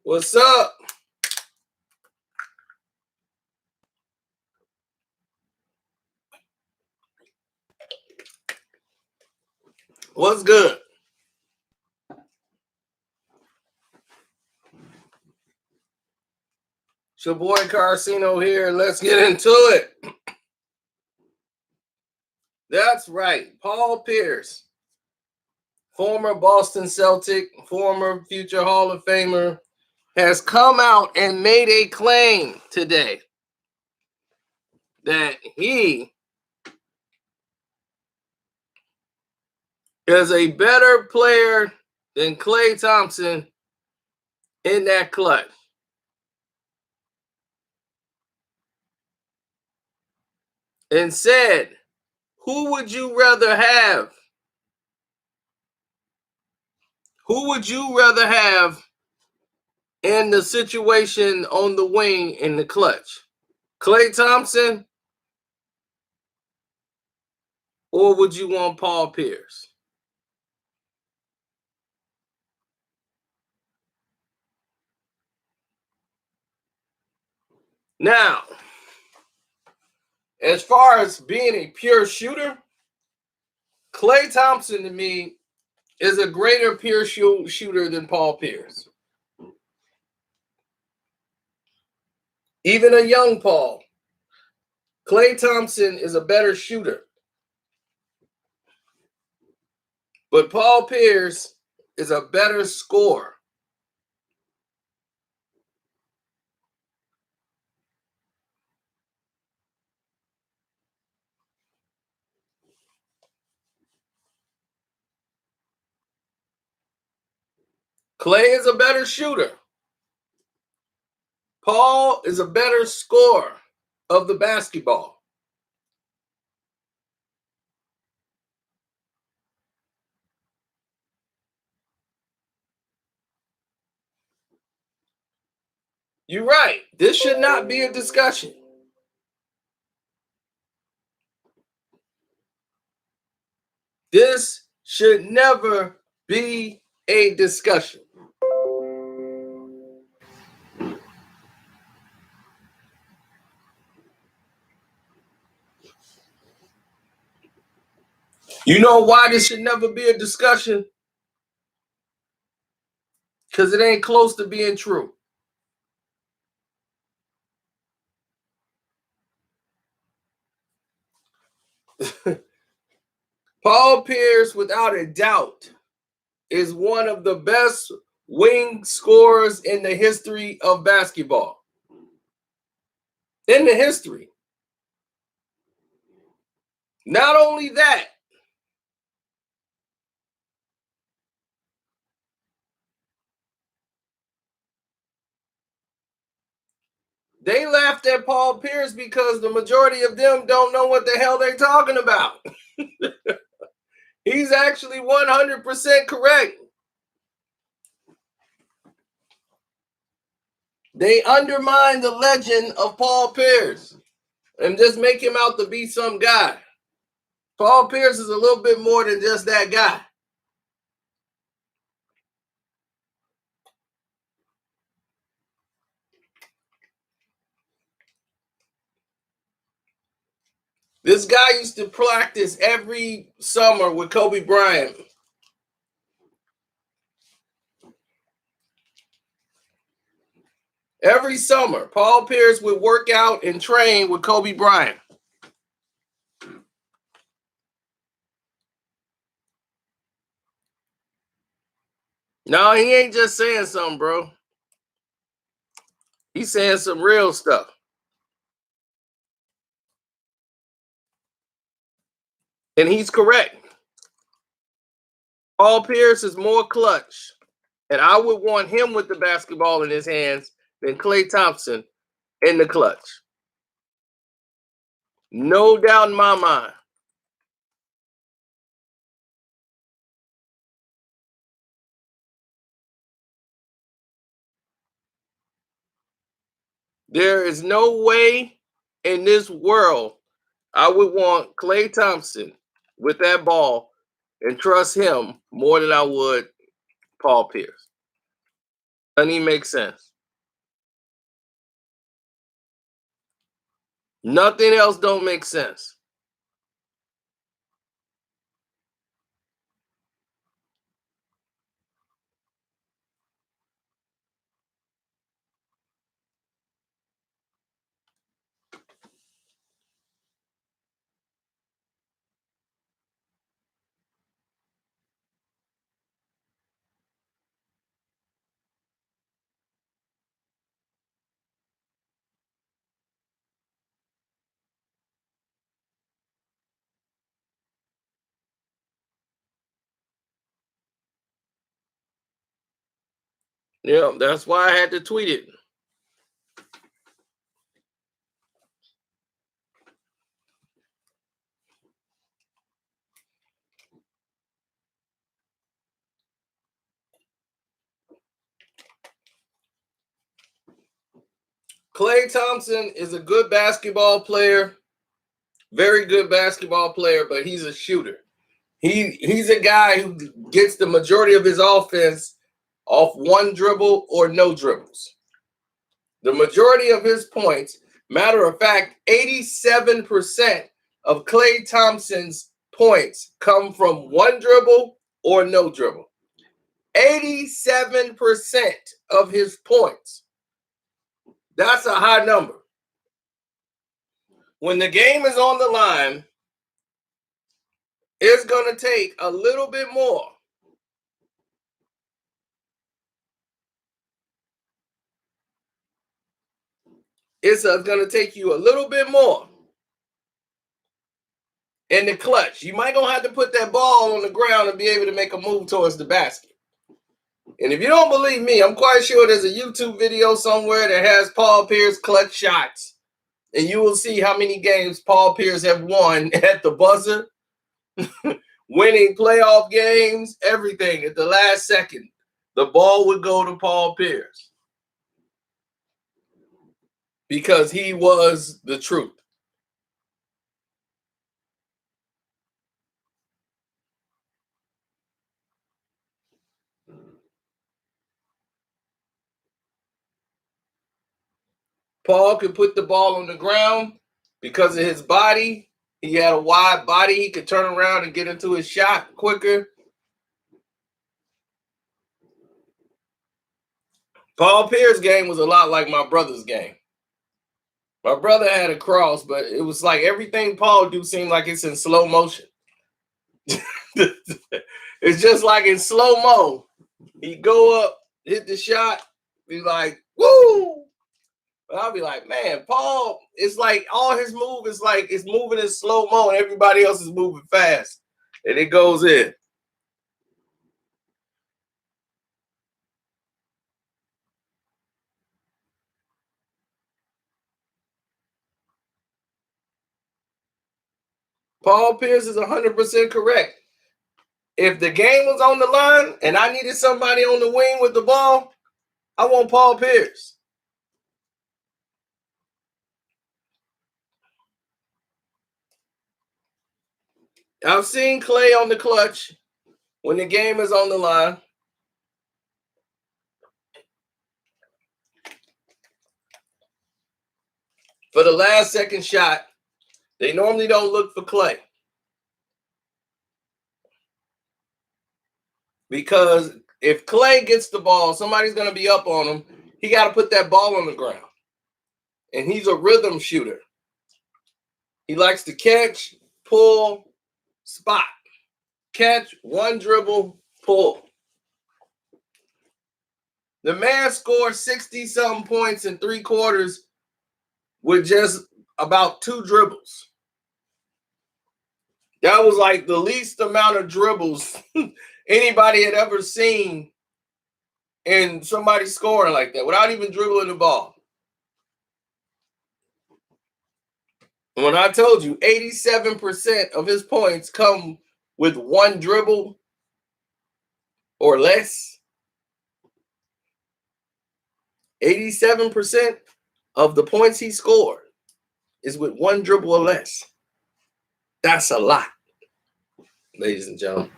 What's up? What's good? It's your boy Carcino here. Let's get into it. That's right. Paul Pierce, former Boston Celtic, former future Hall of Famer, has come out and made a claim today that he is a better player than Klay Thompson in that clutch. And said, who would you rather have? Who would you rather have in the situation on the wing in the clutch? Klay Thompson, or would you want Paul Pierce? Now, as far as being a pure shooter, Klay Thompson to me is a greater pure shooter than Paul Pierce. Even a young Paul, Klay Thompson is a better shooter. But Paul Pierce is a better scorer. Klay is a better shooter. Paul is a better scorer of the basketball. You're right. This should not be a discussion. This should never be a discussion. You know why this should never be a discussion? Because it ain't close to being true. Paul Pierce, without a doubt, is one of the best wing scorers in the history of basketball. In the history. Not only that, they laughed at Paul Pierce because the majority of them don't know what the hell they're talking about. He's actually 100% correct. They undermine the legend of Paul Pierce and just make him out to be some guy. Paul Pierce is a little bit more than just that guy. This guy used to practice every summer with Kobe Bryant. Every summer, Paul Pierce would work out and train with Kobe Bryant. No, he ain't just saying something, bro. He's saying some real stuff. And he's correct. Paul Pierce is more clutch. And I would want him with the basketball in his hands than Klay Thompson in the clutch. No doubt in my mind. There is no way in this world I would want Klay Thompson with that ball and trust him more than I would Paul Pierce. Doesn't even make sense. Nothing else don't make sense. Yeah, that's why I had to tweet it. Klay Thompson is a good basketball player, very good basketball player, but he's a shooter. He's a guy who gets the majority of his offense off one dribble or no dribbles. The majority of his points, matter of fact, 87% of Klay Thompson's points come from one dribble or no dribble. 87% of his points. That's a high number. When the game is on the line, it's going to take a little bit more. It's going to take you a little bit more in the clutch. You might gonna have to put that ball on the ground and be able to make a move towards the basket. And if you don't believe me, I'm quite sure there's a YouTube video somewhere that has Paul Pierce clutch shots. And you will see how many games Paul Pierce have won at the buzzer, winning playoff games, everything at the last second. The ball would go to Paul Pierce because he was the truth. Paul could put the ball on the ground because of his body. He had a wide body. He could turn around and get into his shot quicker. Paul Pierce's game was a lot like my brother's game. My brother had a cross, but it was like everything Paul do seemed like it's in slow motion. It's just like in slow-mo. He'd go up, hit the shot, be like, woo! But I'll be like, man, Paul, it's like all his move is like it's moving in slow-mo and everybody else is moving fast. And it goes in. Paul Pierce is 100% correct. If the game was on the line and I needed somebody on the wing with the ball, I want Paul Pierce. I've seen Klay on the clutch when the game is on the line. For the last second shot, they normally don't look for Klay. Because if Klay gets the ball, somebody's going to be up on him. He got to put that ball on the ground. And he's a rhythm shooter. He likes to catch, pull, spot. Catch, one dribble, pull. The man scored 60-something points in 3 quarters with just about 2 dribbles. That was like the least amount of dribbles anybody had ever seen in somebody scoring like that without even dribbling the ball. When I told you 87% of his points come with 1 dribble or less, 87% of the points he scored is with 1 dribble or less. That's a lot, ladies and gentlemen.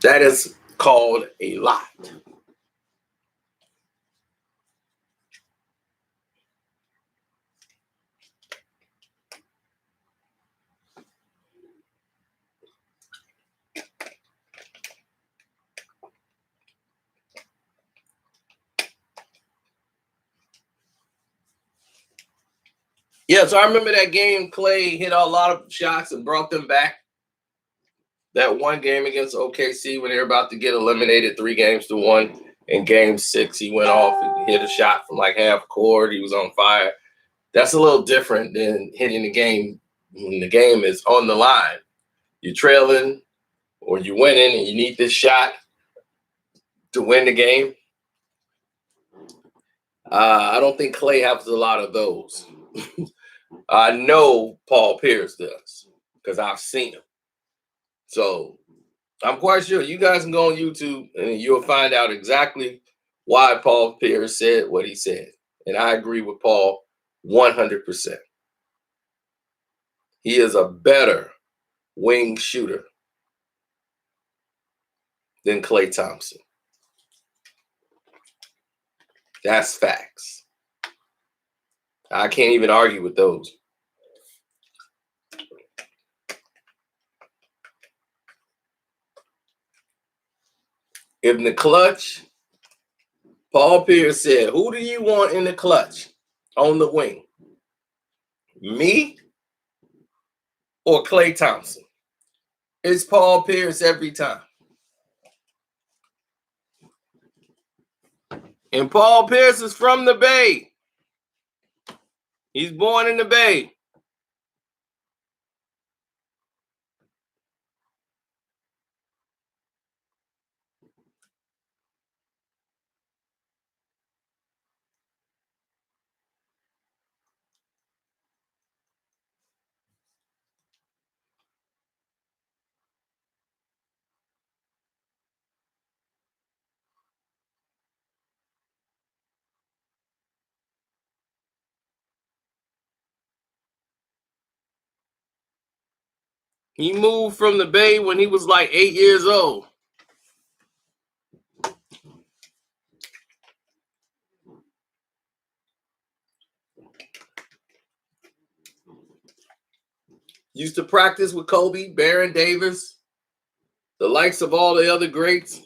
That is called a lot. Yeah, so I remember that game. Klay hit a lot of shots and brought them back. That one game against OKC when they were about to get eliminated 3-1. In game 6, he went off and hit a shot from like half court. He was on fire. That's a little different than hitting the game when the game is on the line. You're trailing or you're winning and you need this shot to win the game. I don't think Klay has a lot of those. I know Paul Pierce does because I've seen him. So I'm quite sure you guys can go on YouTube and you'll find out exactly why Paul Pierce said what he said. And I agree with Paul 100%. He is a better wing shooter than Klay Thompson. That's facts. I can't even argue with those. In the clutch, Paul Pierce said, who do you want in the clutch on the wing? Me or Klay Thompson? It's Paul Pierce every time. And Paul Pierce is from the Bay. He's born in the Bay. He moved from the Bay when he was like 8 years old. Used to practice with Kobe, Baron Davis, the likes of all the other greats.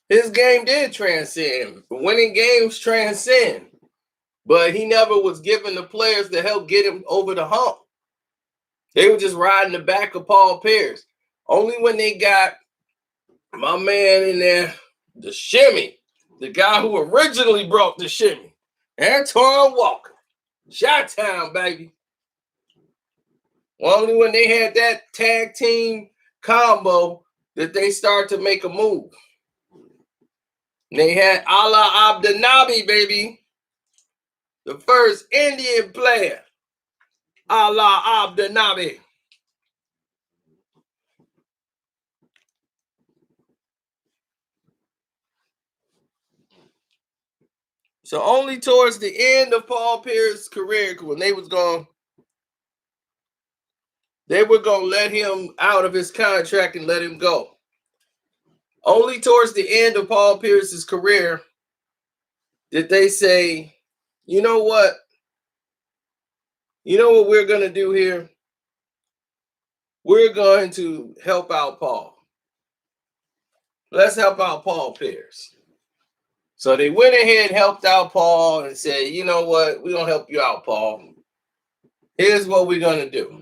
His game did transcend. Winning games transcend. But he never was given the players to help get him over the hump. They were just riding the back of Paul Pierce. Only when they got my man in there, the shimmy, the guy who originally brought the shimmy, Antoine Walker. Chi-Town, baby. Only when they had that tag team combo that they start to make a move. They had Allah Abdenabi, baby. The first Indian player. Allah Abdenabi. So only towards the end of Paul Pierce's career, when they were going to let him out of his contract and let him go. Only towards the end of Paul Pierce's career did they say, you know what? You know what we're going to do here? We're going to help out Paul. Let's help out Paul Pierce. So they went ahead and helped out Paul and said, you know what? We're going to help you out, Paul. Here's what we're going to do.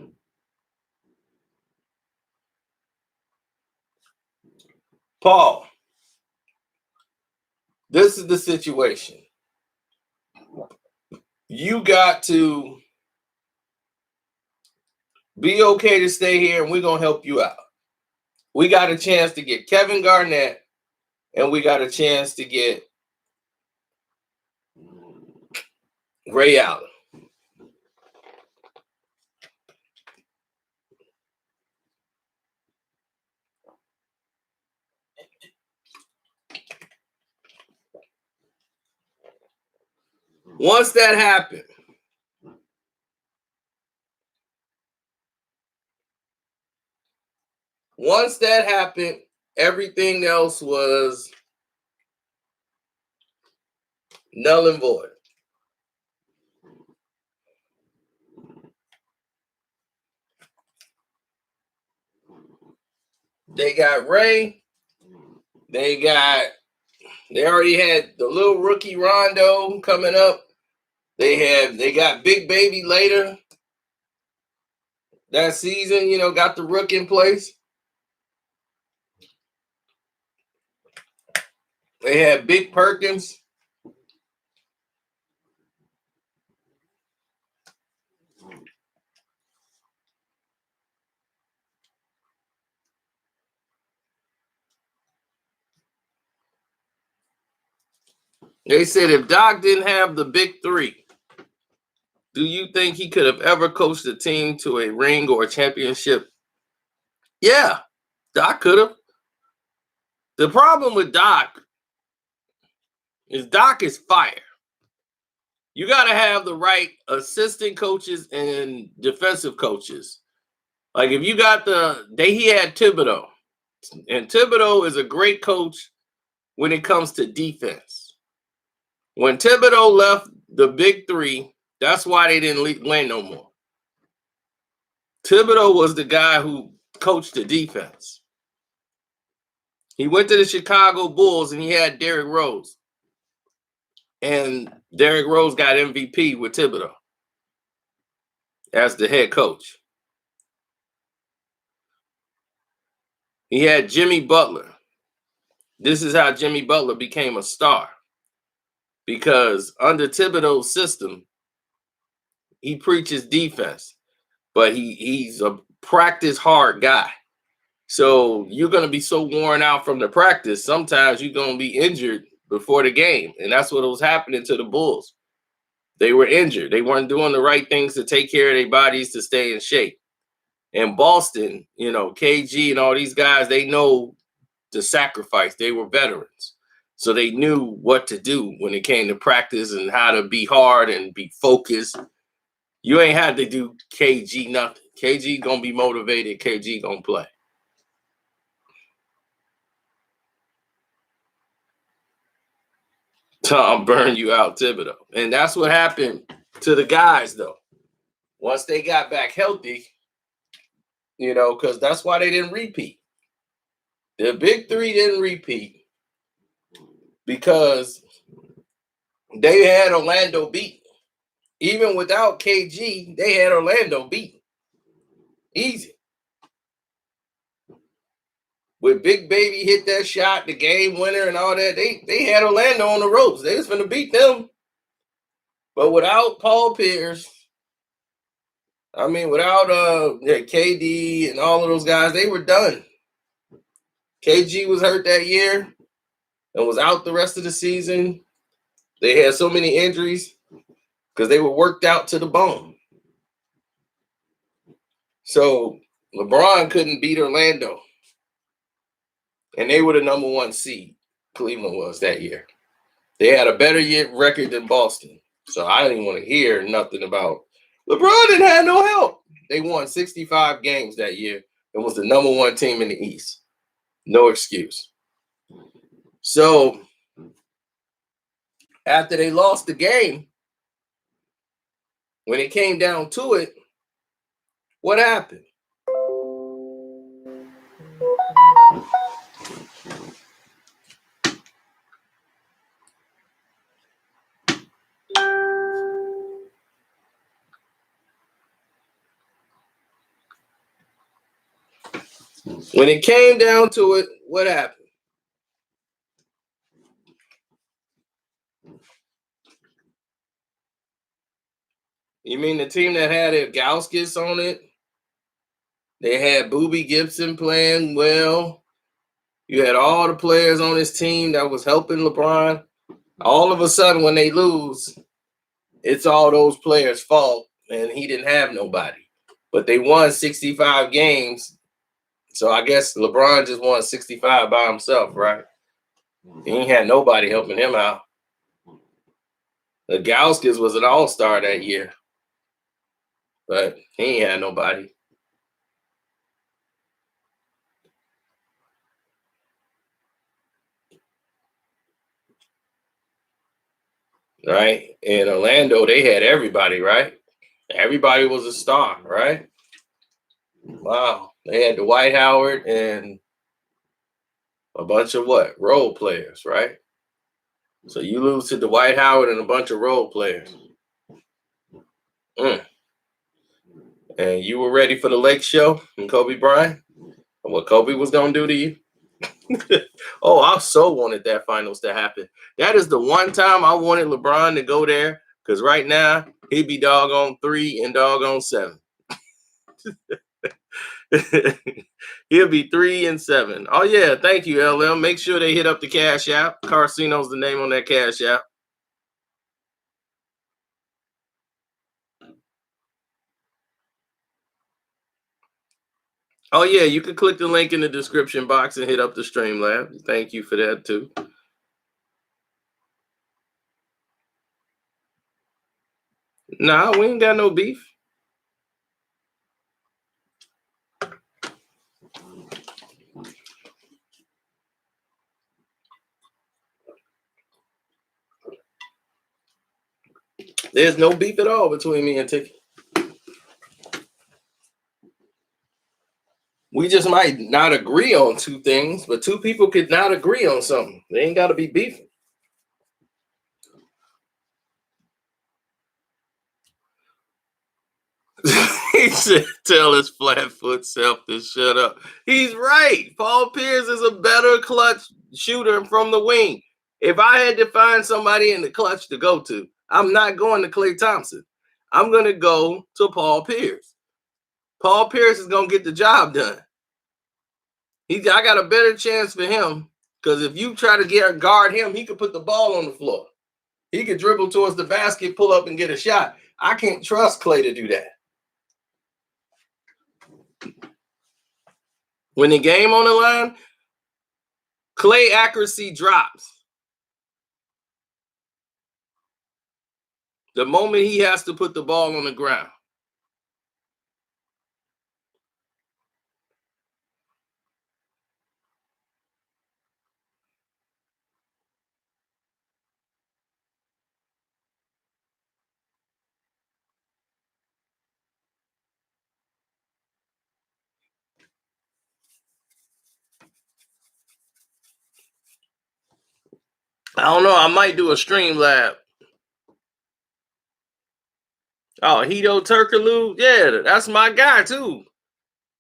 Paul, this is the situation. You got to be okay to stay here, and we're going to help you out. We got a chance to get Kevin Garnett, and we got a chance to get Ray Allen. Once that happened, everything else was null and void. They got Ray. They already had the little rookie Rondo coming up. They got Big Baby later that season, got the rook in place. They had Big Perkins. They said if Doc didn't have the big three, do you think he could have ever coached a team to a ring or a championship? Yeah, Doc could have. The problem with Doc is fire. You got to have the right assistant coaches and defensive coaches. Like if you got he had Thibodeau. And Thibodeau is a great coach when it comes to defense. When Thibodeau left the big three, that's why they didn't win no more. Thibodeau was the guy who coached the defense. He went to the Chicago Bulls and he had Derrick Rose. And Derrick Rose got MVP with Thibodeau as the head coach. He had Jimmy Butler. This is how Jimmy Butler became a star. Because under Thibodeau's system, he preaches defense, but he's a practice hard guy. So you're going to be so worn out from the practice, sometimes you're going to be injured before the game. And that's what was happening to the Bulls. They were injured. They weren't doing the right things to take care of their bodies to stay in shape. In Boston, KG and all these guys, they know the sacrifice. They were veterans. So they knew what to do when it came to practice and how to be hard and be focused. You ain't had to do KG nothing. KG going to be motivated. KG going to play. Tom burn you out, Thibodeau. And that's what happened to the guys, though. Once they got back healthy, because that's why they didn't repeat. The big three didn't repeat because they had Orlando beat. Even without KG, they had Orlando beat. Easy. With Big Baby hit that shot, the game winner and all that, they had Orlando on the ropes. They was going to beat them. But without Paul Pierce, without KD and all of those guys, they were done. KG was hurt that year and was out the rest of the season. They had so many injuries because they were worked out to the bone. So LeBron couldn't beat Orlando. And they were the number one seed, Cleveland was that year. They had a better record than Boston. So I didn't want to hear nothing about LeBron didn't have no help. They won 65 games that year and was the number one team in the East. No excuse. So after they lost the game, when it came down to it, what happened? When it came down to it, what happened? You mean the team that had Gauskas on it? They had Boobie Gibson playing well. You had all the players on this team that was helping LeBron. All of a sudden, when they lose, it's all those players' fault, and he didn't have nobody. But they won 65 games, so I guess LeBron just won 65 by himself, right? He ain't had nobody helping him out. Gauskas was an all-star that year, but he ain't had nobody. Right? In Orlando, they had everybody, right? Everybody was a star, right? Wow. They had Dwight Howard and a bunch of what? Role players, right? So you lose to Dwight Howard and a bunch of role players. Mm. And you were ready for the Lake Show and Kobe Bryant? And what Kobe was going to do to you? Oh, I so wanted that finals to happen. That is the one time I wanted LeBron to go there, because right now he'd be doggone 3 and doggone 7. He'll be 3 and 7. Oh yeah, thank you, LM. Make sure they hit up the Cash App. Carcino's the name on that Cash App. Oh yeah, you can click the link in the description box and hit up the Streamlab. Thank you for that too. Nah, we ain't got no beef. There's no beef at all between me and Tiki. We just might not agree on 2 things, but 2 people could not agree on something. They ain't got to be beefing. He said, tell his flat-foot self to shut up. He's right. Paul Pierce is a better clutch shooter from the wing. If I had to find somebody in the clutch to go to, I'm not going to Klay Thompson. I'm going to go to Paul Pierce. Paul Pierce is going to get the job done. I got a better chance for him, because if you try to guard him, he could put the ball on the floor. He could dribble towards the basket, pull up, and get a shot. I can't trust Klay to do that. When the game on the line, Klay accuracy drops. The moment he has to put the ball on the ground. I don't know. I might do a stream lab. Oh, Hito Turkaloo? Yeah, that's my guy too.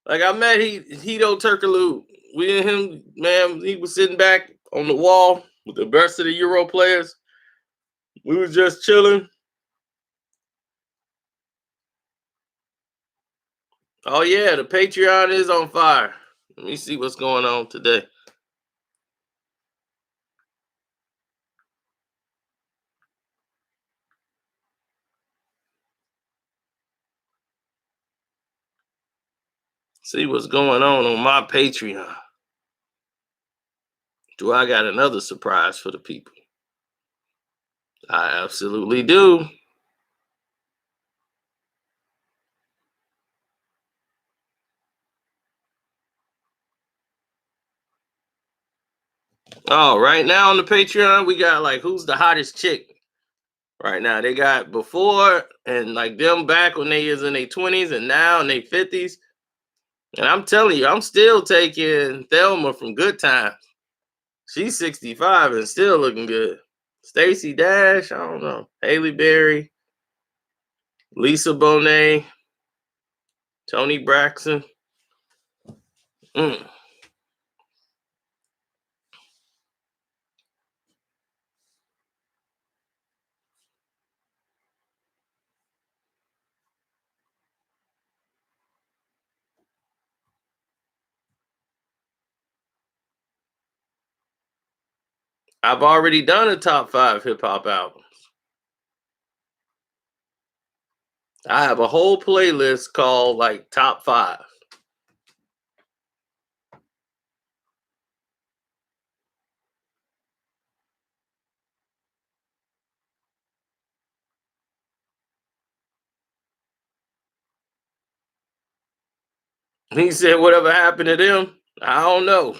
Like, I met Hito Turkaloo. We and him, man, he was sitting back on the wall with the rest of the Euro players. We was just chilling. Oh yeah, the Patreon is on fire. Let me see what's going on today. See what's going on my Patreon. Do I got another surprise for the people? I absolutely do. Oh, right now on the Patreon, we got like who's the hottest chick right now. They got before and like them back when they is in their 20s and now in their 50s. And I'm telling you, I'm still taking Thelma from Good Times. She's 65 and still looking good. Stacey Dash, I don't know. Haley Berry, Lisa Bonet, Tony Braxton. Mm. I've already done a top 5 hip hop albums. I have a whole playlist called like Top 5. He said, whatever happened to them, I don't know.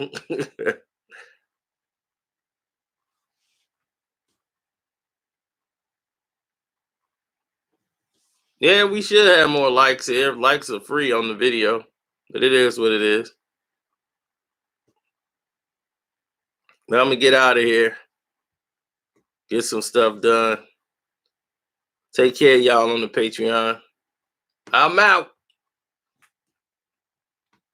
Yeah, we should have more likes here. Likes are free on the video, but it is what it is. But I'm gonna get out of here, get some stuff done. Take care, y'all, on the Patreon. I'm out.